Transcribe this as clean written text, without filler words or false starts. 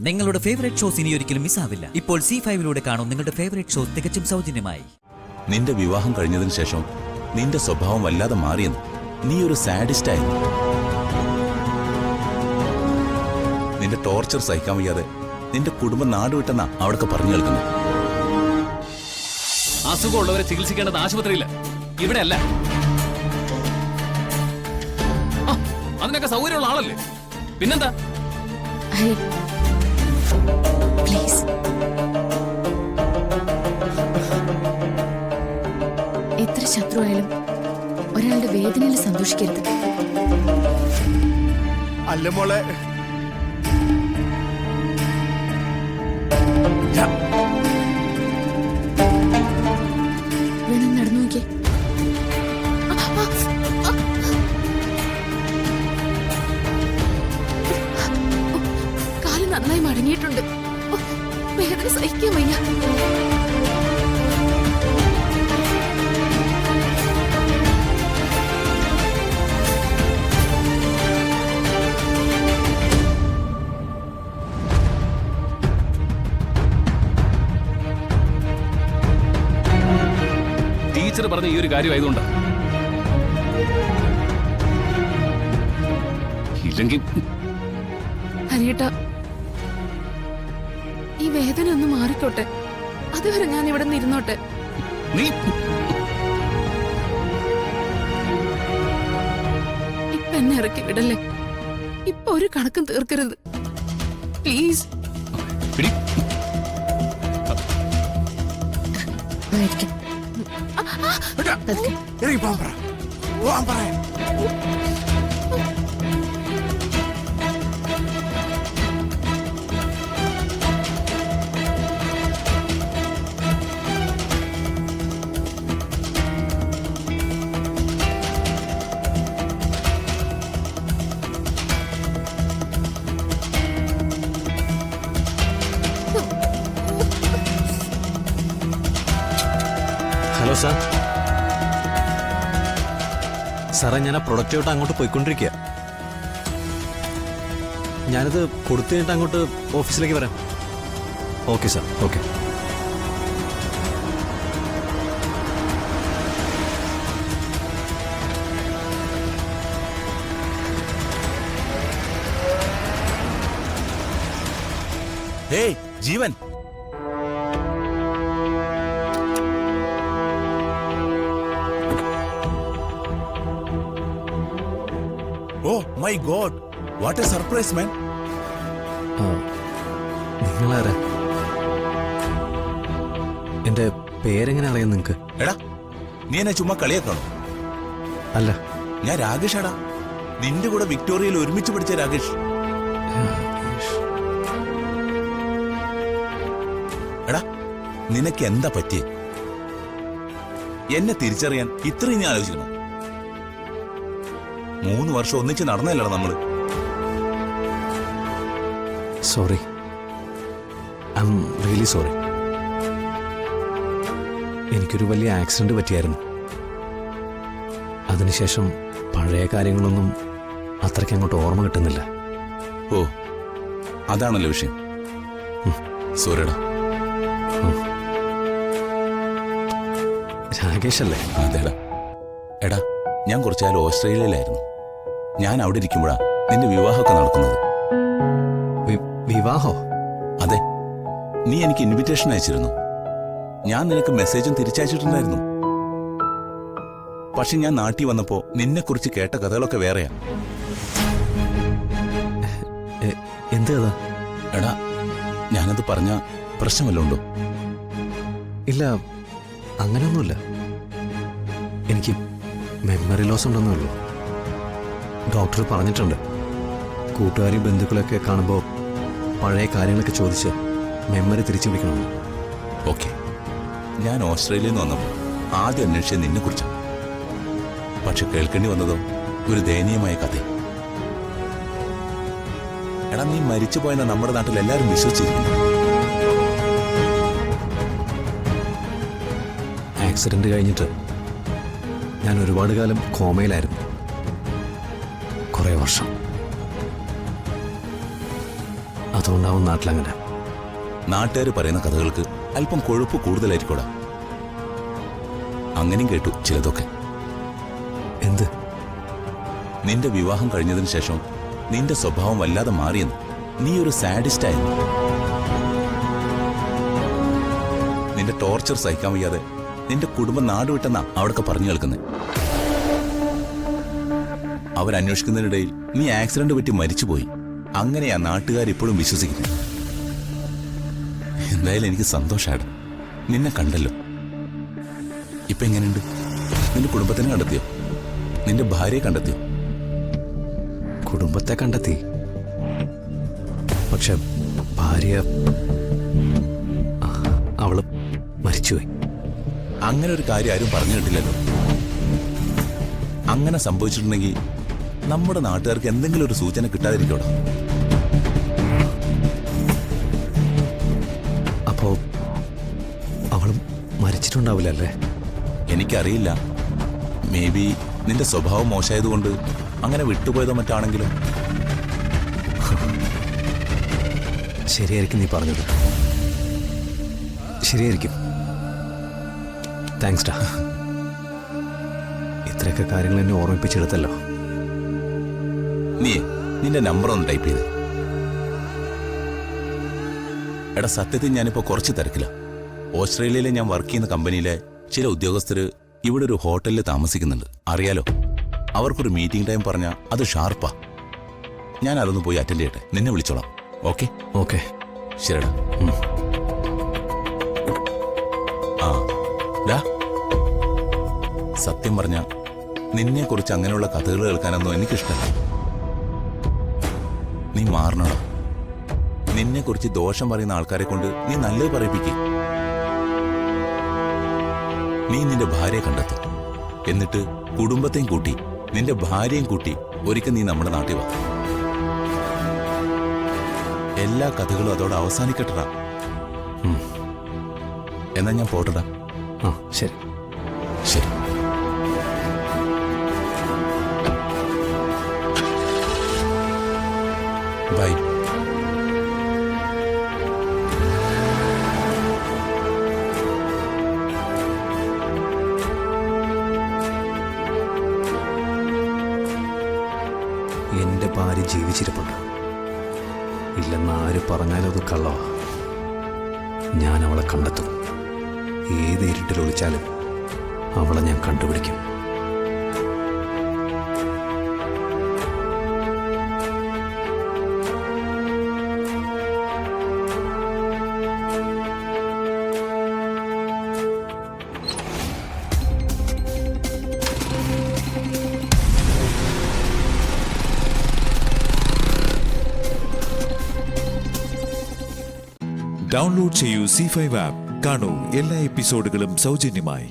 നിങ്ങളുടെ favourite shows ഇനി ഒരിക്കലും മിസ്സാവില്ല. ഇപ്പോൾ C5 കാണും നിങ്ങളുടെ ഫേവറേറ്റ് ഷോസ് തികച്ചും സൗജന്യമായി. നിന്റെ വിവാഹം കഴിഞ്ഞതിന് ശേഷം നിന്റെ സ്വഭാവം വല്ലാതെ മാറിയെന്ന്. നീ ഒരു സാഡിസ്റ്റ് ആയിരുന്നു. നിന്റെ ടോർച്ചർ സഹിക്കാൻ വയ്യാതെ നിന്റെ കുടുംബം നാടുവിട്ടെന്നാ അവിടൊക്കെ പറഞ്ഞു കേൾക്കുന്നു. അസുഖമുള്ളവരെ ചികിത്സിക്കേണ്ടത് ആശുപത്രിയില്ല, ഇവിടെ അല്ല. അതിനൊക്കെ സൗകര്യമുള്ള ആളല്ലേ, പിന്നെന്താ? പ്ലീസ്, എത്ര ശത്രുവായാലും ഒരാളുടെ വേദനയിൽ സന്തോഷിക്കരുത്. അല്ല മോളെ, വേണം നടന്നു നോക്കിയേ. കാല് നന്നായി മടങ്ങിയിട്ടുണ്ട്. വേദന സഹിക്കാൻ വയ്യ. ടീച്ചർ പറഞ്ഞ ഈ ഒരു കാര്യമായതുകൊണ്ടാ. ഇല്ലെങ്കിൽ ഹരിയേട്ടാ, ഈ വേദന ഒന്ന് മാറിക്കോട്ടെ. അതുവരെ ഞാൻ ഇവിടെ നിന്നിരുന്നോട്ടെ. നീ ഇപ്പൊ എന്നെ ഇറക്കി വിടല്ലേ. ഇപ്പൊ ഒരു കണക്കും തീർക്കരുത് പ്ലീസ്. പിടി. ഇറങ്ങി പോകാൻ പറ, പോകാൻ പറയാൻ. Hello sir. സാറേ, ഞാൻ ആ പ്രൊഡക്റ്റായിട്ട് അങ്ങോട്ട് പോയിക്കൊണ്ടിരിക്കുക. ഞാനത് കൊടുത്തു കഴിഞ്ഞിട്ട് അങ്ങോട്ട് ഓഫീസിലേക്ക് വരാം. Okay sir, okay. Hey Jeevan, oh my god, what a surprise man. നിങ്ങളാരാ? എന്റെ പേരെങ്ങനെ അറിയാം നിങ്ങക്ക്? എടാ, നീ എന്നെ ചുമ്മാ കളിയാക്കാണോ? അല്ല, ഞാൻ രാകേഷ് ആടാ, നിന്റെ കൂടെ വിക്ടോറിയയിൽ ഒരുമിച്ച് പഠിച്ച രാകേഷ്. എടാ, നിനക്ക് എന്താ പറ്റിയേ? എന്നെ തിരിച്ചറിയാൻ ഇത്രയും നീ ആലോചിക്കണം? 3 വർഷം ഒന്നിച്ച് നടന്നല്ലടാ നമ്മള്. Sorry, I am really sorry. എനിക്കൊരു വലിയ ആക്സിഡന്റ് പറ്റിയായിരുന്നു. അതിനുശേഷം പഴയ കാര്യങ്ങളൊന്നും അത്രയ്ക്ക് അങ്ങോട്ട് ഓർമ്മ കിട്ടുന്നില്ല. ഓ, അതാണല്ലോ വിഷയം. സോറിടാ. രാകേഷ് അല്ലേ? അതെടാ. എടാ, ഞാൻ കുറച്ചാൽ ഓസ്ട്രേലിയയിലായിരുന്നു. ഞാൻ അവിടെ ഇരിക്കുമ്പോഴാ നിന്റെ വിവാഹമൊക്കെ നടക്കുന്നത്. വിവാഹോ? അതെ, നീ എനിക്ക് ഇൻവിറ്റേഷൻ അയച്ചിരുന്നു. ഞാൻ നിനക്ക് മെസ്സേജും തിരിച്ചയച്ചിട്ടുണ്ടായിരുന്നു. പക്ഷെ ഞാൻ നാട്ടിൽ വന്നപ്പോ നിന്നെക്കുറിച്ച് കേട്ട കഥകളൊക്കെ വേറെയാ. എന്ത് കഥ? എടാ, ഞാനത് പറഞ്ഞ പ്രശ്നമല്ലോ ഉണ്ടോ? ഇല്ല, അങ്ങനെയൊന്നുമില്ല. എനിക്ക് മെമ്മറി ലോസ് ഉണ്ടെന്നേ ഉള്ളൂ. ഡോക്ടർ പറഞ്ഞിട്ടുണ്ട്, കൂട്ടുകാരും ബന്ധുക്കളൊക്കെ കാണുമ്പോൾ പഴയ കാര്യങ്ങളൊക്കെ ചോദിച്ച് മെമ്മറി തിരിച്ചു പിടിക്കണമെന്ന്. ഓക്കെ, ഞാൻ ഓസ്ട്രേലിയയിൽ നിന്ന് വന്നപ്പോൾ ആദ്യം അന്വേഷിച്ചത് നിന്നെക്കുറിച്ചാണ്. പക്ഷെ കേൾക്കേണ്ടി വന്നതോ ഒരു ദയനീയമായ കഥ. എടാ, നീ മരിച്ചു പോയെന്ന നമ്മുടെ നാട്ടിൽ എല്ലാവരും വിശ്വസിച്ചിരിക്കുന്നു. ആക്സിഡന്റ് കഴിഞ്ഞിട്ട് ഞാൻ ഒരുപാട് കാലം കോമയിലായിരുന്നു. കുറേ വർഷം. അതുകൊണ്ടാവും നാട്ടിലങ്ങനെ. നാട്ടുകാർ പറയുന്ന കഥകൾക്ക് അല്പം കൊഴുപ്പ് കൂടുതലായിരിക്കൂടാ. അങ്ങനെയും കേട്ടു ചിലതൊക്കെ. എന്ത്? നിന്റെ വിവാഹം കഴിഞ്ഞതിന് ശേഷം നിന്റെ സ്വഭാവം വല്ലാതെ മാറിയെന്ന്. നീ ഒരു സാഡിസ്റ്റായിരുന്നു. നിന്റെ ടോർച്ചർ സഹിക്കാൻ വയ്യാതെ നിന്റെ കുടുംബം നാടുവിട്ടെന്നാ അവിടൊക്കെ പറഞ്ഞു കേൾക്കുന്നത്. അവരന്വേഷിക്കുന്നതിനിടയിൽ നീ ആക്സിഡന്റ് പറ്റി മരിച്ചുപോയി. അങ്ങനെയാ നാട്ടുകാർ ഇപ്പോഴും വിശ്വസിക്കുന്നത്. എന്തായാലും എനിക്ക് സന്തോഷാണ്. നിന്നെ കണ്ടല്ലോ. ഇപ്പൊ എങ്ങനെയുണ്ട്? നിന്റെ കുടുംബത്തിനെ കണ്ടെത്തിയോ? നിന്റെ ഭാര്യയെ കണ്ടെത്തിയോ? കുടുംബത്തെ കണ്ടെത്തി. പക്ഷെ ഭാര്യ അവള് മരിച്ചുപോയി. അങ്ങനെ ഒരു കാര്യം ആരും പറഞ്ഞു കേട്ടില്ലല്ലോ. അങ്ങനെ സംഭവിച്ചിട്ടുണ്ടെങ്കിൽ നമ്മുടെ നാട്ടുകാർക്ക് എന്തെങ്കിലും ഒരു സൂചന കിട്ടാതിരിക്കോടോ. അപ്പോ അവളും മരിച്ചിട്ടുണ്ടാവില്ലല്ലേ? എനിക്കറിയില്ല. മേ ബി നിന്റെ സ്വഭാവം മോശമായതുകൊണ്ട് അങ്ങനെ വിട്ടുപോയതോ മറ്റാണെങ്കിലും. ശരിയായിരിക്കും നീ പറഞ്ഞത്. ശരിയായിരിക്കും. താങ്ക്സ് ഡാ. ഇത്രയൊക്കെ കാര്യങ്ങൾ എന്നെ ഓർമ്മിപ്പിച്ചെടുത്തല്ലോ. നീ നിന്റെ നമ്പർ ഒന്ന് ടൈപ്പ് ചെയ്ത്. എടാ, സത്യത്തിൽ ഞാനിപ്പോ കുറച്ച് തിരക്കില്ല. ഓസ്ട്രേലിയയിലെ ഞാൻ വർക്ക് ചെയ്യുന്ന കമ്പനിയിലെ ചില ഉദ്യോഗസ്ഥര് ഇവിടെ ഒരു ഹോട്ടലിൽ താമസിക്കുന്നുണ്ട്. അറിയാലോ, അവർക്കൊരു മീറ്റിംഗ് ടൈം പറഞ്ഞാൽ അത് ഷാർപ്പാ. ഞാൻ അതൊന്ന് പോയി അറ്റൻഡ് ചെയ്യട്ടെ. നിന്നെ വിളിച്ചോളാം. ഓക്കെ? ഓക്കെ, ശരിടാ. ആ ഡാ, സത്യം പറഞ്ഞ നിന്നെക്കുറിച്ച് അങ്ങനെയുള്ള കഥകൾ കേൾക്കാനൊന്നും എനിക്കിഷ്ടമല്ല. നീ മാറണോ? നിന്നെക്കുറിച്ച് ദോഷം പറയുന്ന ആൾക്കാരെ കൊണ്ട് നീ നല്ലത് പറയിപ്പിക്കേ. നീ നിന്റെ ഭാര്യയെ കണ്ടെത്തും. എന്നിട്ട് കുടുംബത്തെയും കൂട്ടി നിന്റെ ഭാര്യയും കൂട്ടി ഒരിക്കൽ നീ നമ്മുടെ നാട്ടിൽ വാ. എല്ലാ കഥകളും അതോടെ അവസാനിക്കട്ടടാ. എന്നാ ഞാൻ പോട്ടടാ. ആ ശരി ശരി. ബൈ. എന്റെ ഭാര്യ ജീവിച്ചിരിപ്പുണ്ട്. ഇല്ലെന്ന് ആര് പറഞ്ഞാലും അത് കള്ളവാ. ഞാൻ അവളെ കണ്ടെത്തും. ഏത് ഇരുട്ടിൽ ഒളിച്ചാലും അവളെ ഞാൻ കണ്ടുപിടിക്കും. ഡൗൺലോഡ് ചെയ്യൂ C5 ആപ്പ്. കാണൂ എല്ലാ എപ്പിസോഡുകളും സൗജന്യമായി.